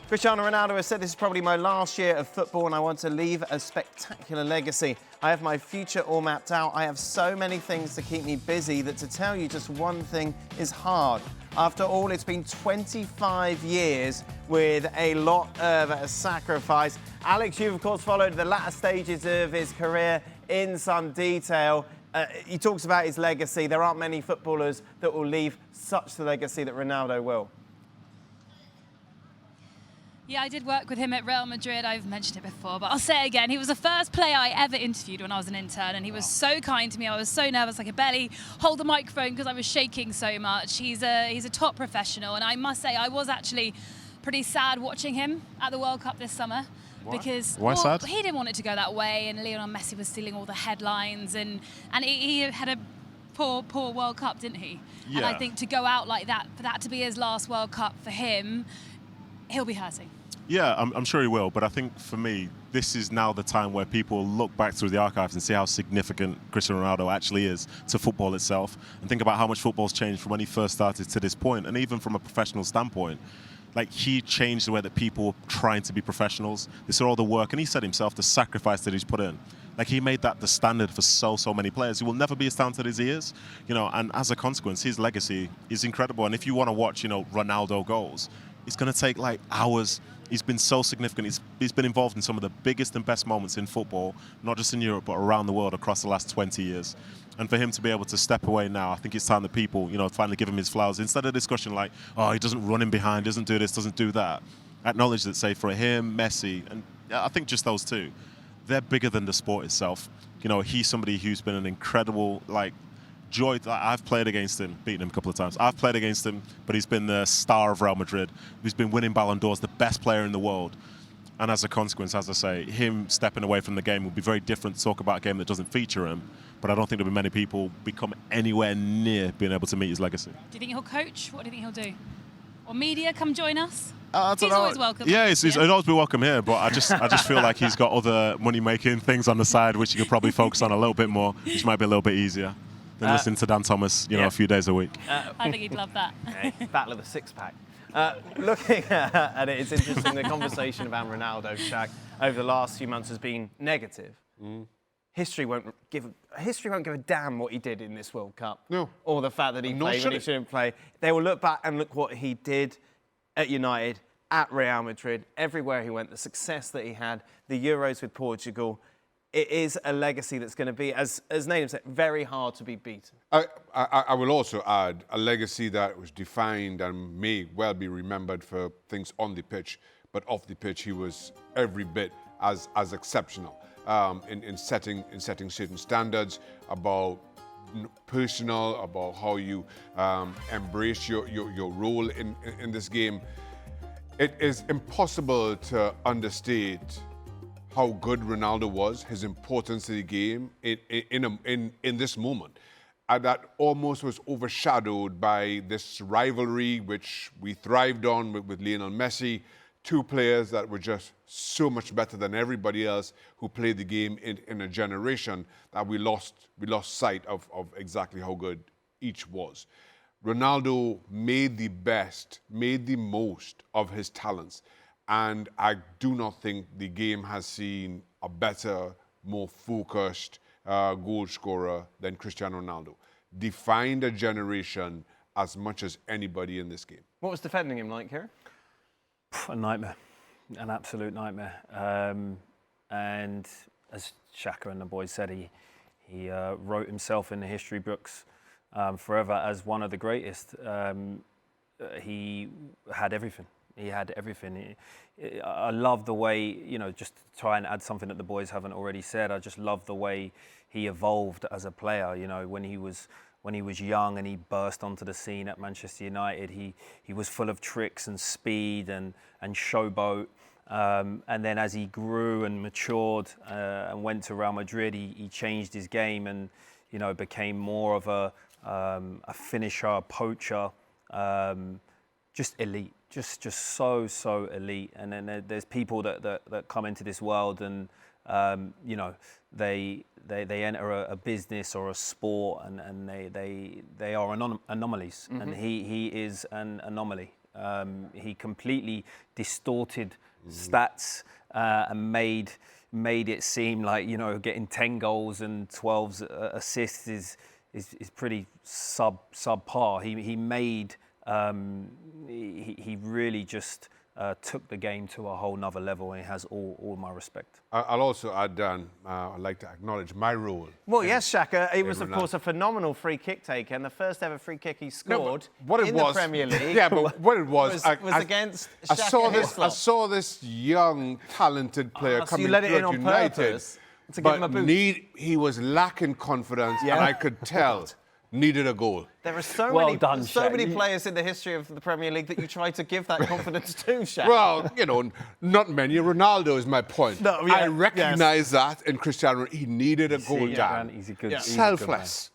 Cristiano Ronaldo has said, "This is probably my last year of football and I want to leave a spectacular legacy. I have my future all mapped out. I have so many things to keep me busy that to tell you just one thing is hard. After all, it's been 25 years with a lot of sacrifice." Alex, you've of course followed the latter stages of his career in some detail. He talks about his legacy. There aren't many footballers that will leave such the legacy that Ronaldo will. Yeah, I did work with him at Real Madrid. I've mentioned it before, but I'll say it again. He was the first player I ever interviewed when I was an intern, and he was so kind to me. I was so nervous I could barely hold the microphone because I was shaking so much. He's a top professional, and I must say I was actually pretty sad watching him at the World Cup this summer. Why? Because Why sad? he didn't want it to go that way, and Lionel Messi was stealing all the headlines, and he had a poor World Cup, didn't he? Yeah. And I think to go out like that, for that to be his last World Cup for him, he'll be hurting. Yeah, I'm sure he will. But I think for me, this is now the time where people look back through the archives and see how significant Cristiano Ronaldo actually is to football itself, and think about how much football's changed from when he first started to this point. And even from a professional standpoint, like, he changed the way that people were trying to be professionals. They saw all the work, and he said himself, the sacrifice that he's put in. Like, he made that the standard for so many players who will never be as talented as he is, and as a consequence, his legacy is incredible. And if you want to watch, Ronaldo goals, it's going to take like hours. He's been so significant. He's been involved in some of the biggest and best moments in football, not just in Europe, but around the world across the last 20 years. And for him to be able to step away now, I think it's time that people, finally give him his flowers. Instead of discussion like, oh, he doesn't run in behind, doesn't do this, doesn't do that. Acknowledge that, say, for him, Messi, and I think just those two, they're bigger than the sport itself. He's somebody who's been an incredible, joy. I've played against him, beaten him a couple of times. I've played against him, but he's been the star of Real Madrid. He's been winning Ballon d'Ors, the best player in the world. And as a consequence, as I say, him stepping away from the game will be very different to talk about a game that doesn't feature him. But I don't think there'll be many people become anywhere near being able to meet his legacy. Do you think he'll coach? What do you think he'll do? Or media, come join us? I don't he's know. Always welcome. Yeah, he'll always be welcome here. But I just feel like he's got other money-making things on the side, which he could probably focus on a little bit more, which might be a little bit easier than listening to Dan Thomas, a few days a week. I think he'd love that. Battle of the six-pack. Looking at it, it's interesting. The conversation about Ronaldo, Shaq, over the last few months has been negative. History won't give a damn what he did in this World Cup. No. Or the fact that he played when he shouldn't play. They will look back and look what he did at United, at Real Madrid, everywhere he went, the success that he had, the Euros with Portugal. It is a legacy that's going to be, as Nedum said, very hard to be beaten. I will also add a legacy that was defined and may well be remembered for things on the pitch, but off the pitch he was every bit as exceptional in setting certain standards about personal, about how you embrace your role in this game. It is impossible to understate how good Ronaldo was, his importance to the game in this moment. And that almost was overshadowed by this rivalry which we thrived on with Lionel Messi, two players that were just so much better than everybody else who played the game in a generation that we lost sight of exactly how good each was. Ronaldo made the most of his talents. And I do not think the game has seen a better, more focused goal scorer than Cristiano Ronaldo. Defined a generation as much as anybody in this game. What was defending him like, Kieran? A nightmare, an absolute nightmare. And as Shaka and the boys said, he wrote himself in the history books forever as one of the greatest. He had everything. He had everything. I love the way, just to try and add something that the boys haven't already said, I just love the way he evolved as a player. When he was young and he burst onto the scene at Manchester United, he was full of tricks and speed and showboat. And then as he grew and matured and went to Real Madrid, he changed his game and, became more of a finisher, a poacher, just elite. Just so elite. And then there's people that come into this world and they enter a business or a sport and they are anomalies. Mm-hmm. And he is an anomaly. He completely distorted stats and made it seem like, you know, getting 10 goals and 12 assists is pretty subpar. He really just took the game to a whole nother level, and he has all my respect. I'll also add, Dan, I'd like to acknowledge my role. Well, yes, Shaka. He was, of course, a phenomenal free kick taker, and the first ever free kick he scored in the Premier League. Yeah, but what it was against Shaka I saw this young, talented player so coming you let it through in at on United, purpose to give him a boost. he was lacking confidence, and I could tell needed a goal. There are so many players in the history of the Premier League that you try to give that confidence to, Shaka. Well, you know, not many. Ronaldo is my point. No, yeah, I recognise that in Cristiano. He needed a goal, Dan. He's a good, selfless.